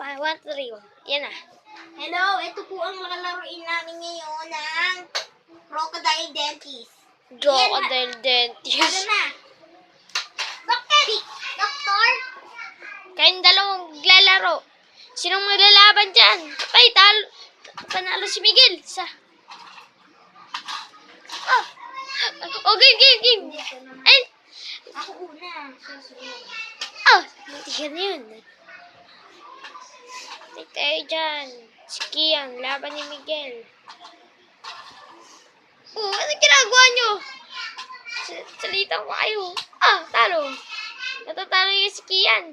laban. 1, 2, 3. Yan na. Hello, ito po ang lalaroin namin ngayon ng Crocodile Dentist. Crocodile Ano Dentist. na? Doktor? Kayong dalawang lalaro. Sinong maglalaban dyan? Ay, panalo si Miguel. Oh, game. Ay, Ako una. Susunod. hindi ka na yun. Take tayo dyan. Si Kian, laban ni Miguel. Ano ginagawa nyo? Salita ko kayo. Talo. Natatalo yung si Kian.